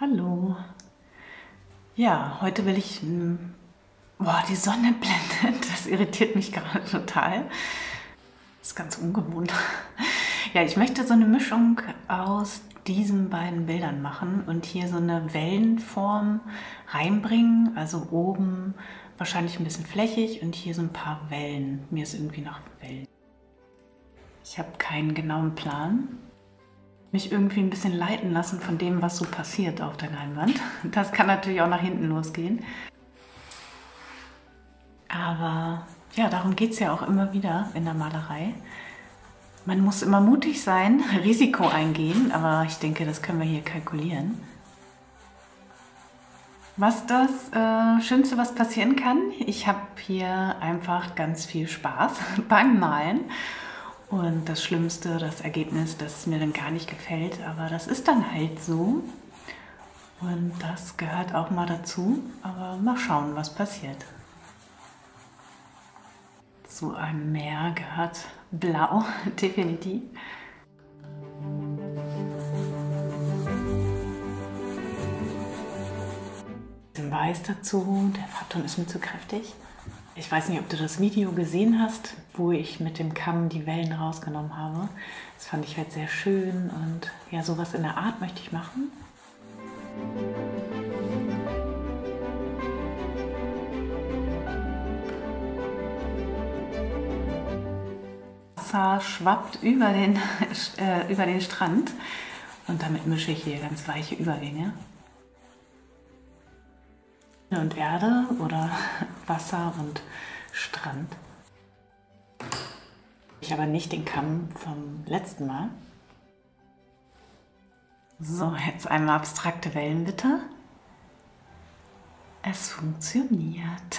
Hallo. Ja, heute will ich. Boah, die Sonne blendet. Das irritiert mich gerade total. Das ist ganz ungewohnt. Ja, ich möchte so eine Mischung aus diesen beiden Bildern machen und hier so eine Wellenform reinbringen. Also oben wahrscheinlich ein bisschen flächig und hier so ein paar Wellen. Mir ist irgendwie nach Wellen. Ich habe keinen genauen Plan. Mich irgendwie ein bisschen leiten lassen von dem, was so passiert auf der Leinwand. Das kann natürlich auch nach hinten losgehen. Aber ja, darum geht es ja auch immer wieder in der Malerei. Man muss immer mutig sein, Risiko eingehen, aber ich denke, das können wir hier kalkulieren. Was das Schönste, was passieren kann, ich habe hier einfach ganz viel Spaß beim Malen. Und das Schlimmste, das Ergebnis, das mir dann gar nicht gefällt, aber das ist dann halt so. Und das gehört auch mal dazu, aber mal schauen, was passiert. Zu einem Meer gehört Blau, definitiv. Ein Weiß dazu, der Farbton ist mir zu kräftig. Ich weiß nicht, ob du das Video gesehen hast, wo ich mit dem Kamm die Wellen rausgenommen habe. Das fand ich halt sehr schön und ja, sowas in der Art möchte ich machen. Wasser schwappt über den Strand und damit mische ich hier ganz weiche Übergänge. Und Erde oder Wasser und Strand. Ich aber nicht den Kamm vom letzten Mal. So, jetzt einmal abstrakte Wellen bitte. Es funktioniert.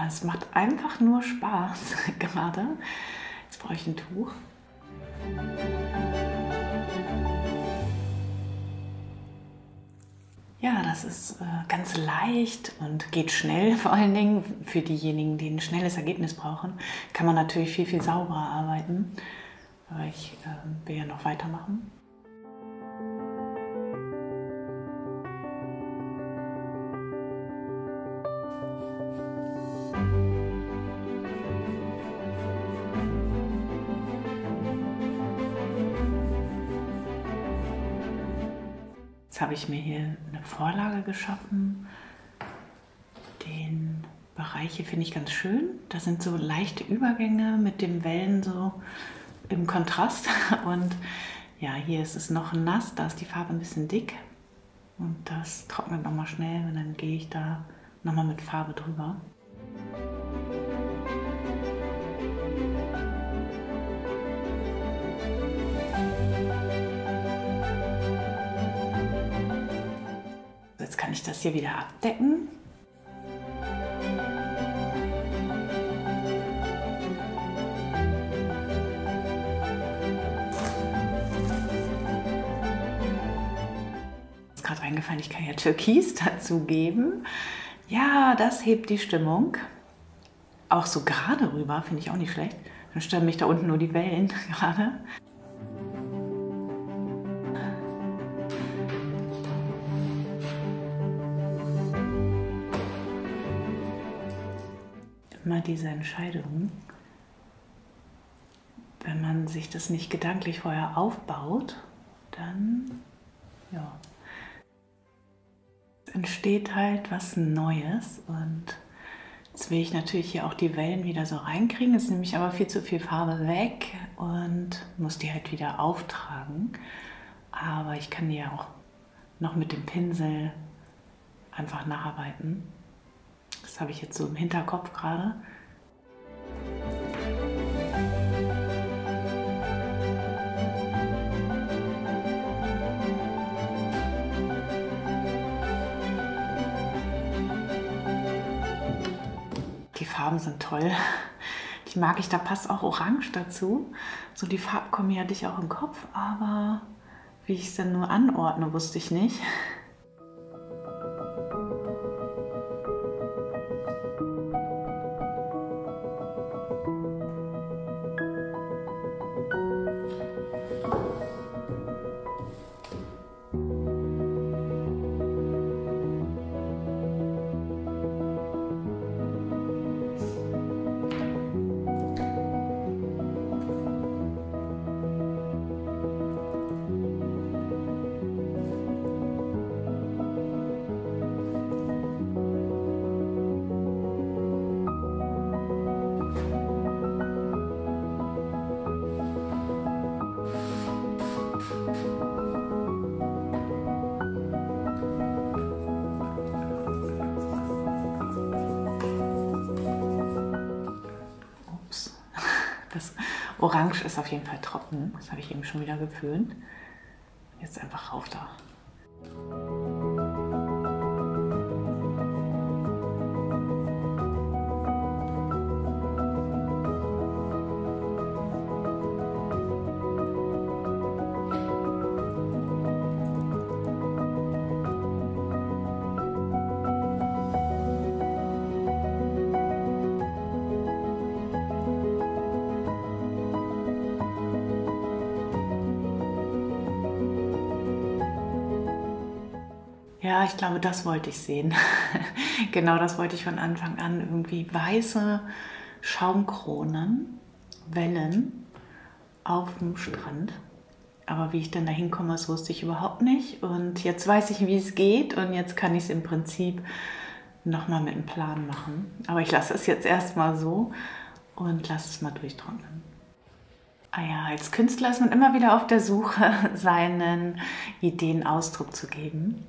Es macht einfach nur Spaß gerade. Jetzt brauche ich ein Tuch. Ja, das ist ganz leicht und geht schnell, vor allen Dingen für diejenigen, die ein schnelles Ergebnis brauchen, kann man natürlich viel, viel sauberer arbeiten. Aber ich will ja noch weitermachen. Jetzt habe ich mir hier eine Vorlage geschaffen. Den Bereich hier finde ich ganz schön. Da sind so leichte Übergänge mit den Wellen so im Kontrast. Und ja, hier ist es noch nass, da ist die Farbe ein bisschen dick. Und das trocknet nochmal schnell und dann gehe ich da nochmal mit Farbe drüber. Jetzt kann ich das hier wieder abdecken. Ist gerade eingefallen, ich kann ja Türkis dazugeben. Ja, das hebt die Stimmung. Auch so gerade rüber finde ich auch nicht schlecht. Dann stören mich da unten nur die Wellen gerade. Immer diese Entscheidung, wenn man sich das nicht gedanklich vorher aufbaut, dann ja, entsteht halt was Neues. Und jetzt will ich natürlich hier auch die Wellen wieder so reinkriegen. Jetzt nehme ich aber viel zu viel Farbe weg und muss die halt wieder auftragen. Aber ich kann die ja auch noch mit dem Pinsel einfach nacharbeiten. Das habe ich jetzt so im Hinterkopf gerade. Die Farben sind toll. Die mag ich, da passt auch Orange dazu. So die Farbkombi hatte ich auch im Kopf, aber wie ich es dann nur anordne, wusste ich nicht. Das Orange ist auf jeden Fall trocken. Das habe ich eben schon wieder geföhnt. Jetzt einfach rauf da. Ja, ich glaube, das wollte ich sehen. Genau, das wollte ich von Anfang an. Irgendwie weiße Schaumkronen, Wellen auf dem Strand. Aber wie ich dann da hinkomme, das wusste ich überhaupt nicht. Und jetzt weiß ich, wie es geht. Und jetzt kann ich es im Prinzip nochmal mit einem Plan machen. Aber ich lasse es jetzt erstmal so und lasse es mal durchtrocknen. Ah ja, als Künstler ist man immer wieder auf der Suche, seinen Ideen Ausdruck zu geben.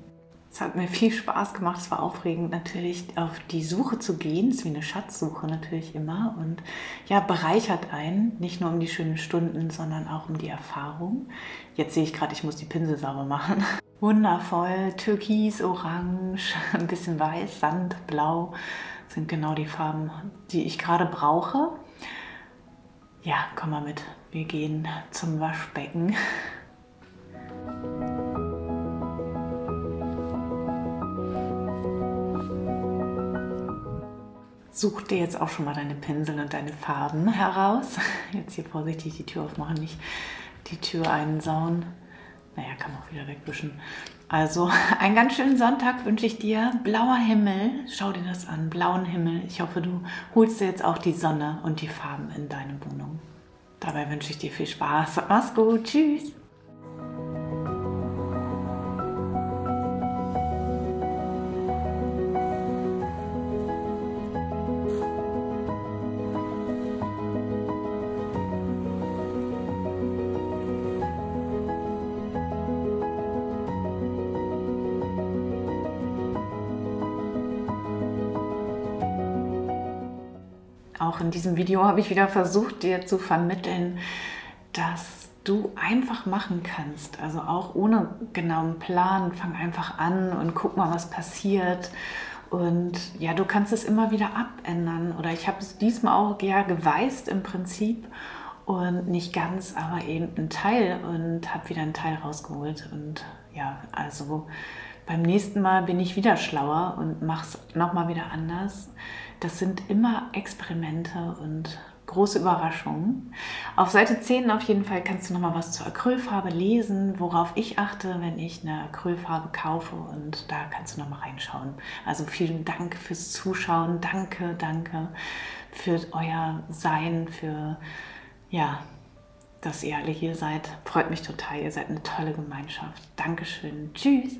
Es hat mir viel Spaß gemacht, es war aufregend natürlich, auf die Suche zu gehen. Es ist wie eine Schatzsuche natürlich immer und ja, bereichert einen, nicht nur um die schönen Stunden, sondern auch um die Erfahrung. Jetzt sehe ich gerade, ich muss die Pinsel sauber machen. Wundervoll, Türkis, Orange, ein bisschen Weiß, Sand, Blau sind genau die Farben, die ich gerade brauche. Ja, komm mal mit, wir gehen zum Waschbecken. Such dir jetzt auch schon mal deine Pinsel und deine Farben heraus. Jetzt hier vorsichtig die Tür aufmachen, nicht die Tür einsauen. Naja, kann man auch wieder wegwischen. Also einen ganz schönen Sonntag wünsche ich dir. Blauer Himmel, schau dir das an, blauen Himmel. Ich hoffe, du holst dir jetzt auch die Sonne und die Farben in deine Wohnung. Dabei wünsche ich dir viel Spaß. Mach's gut, tschüss. Auch in diesem Video habe ich wieder versucht, dir zu vermitteln, dass du einfach machen kannst. Also auch ohne genauen Plan, fang einfach an und guck mal, was passiert. Und ja, du kannst es immer wieder abändern. Oder ich habe es diesmal auch ja geweißt im Prinzip und nicht ganz, aber eben ein Teil und habe wieder einen Teil rausgeholt. Und ja, also beim nächsten Mal bin ich wieder schlauer und mache es nochmal wieder anders. Das sind immer Experimente und große Überraschungen. Auf Seite 10 auf jeden Fall kannst du nochmal was zur Acrylfarbe lesen, worauf ich achte, wenn ich eine Acrylfarbe kaufe, und da kannst du nochmal reinschauen. Also vielen Dank fürs Zuschauen, danke für euer Sein, für ja, dass ihr alle hier seid. Freut mich total, ihr seid eine tolle Gemeinschaft. Dankeschön, tschüss.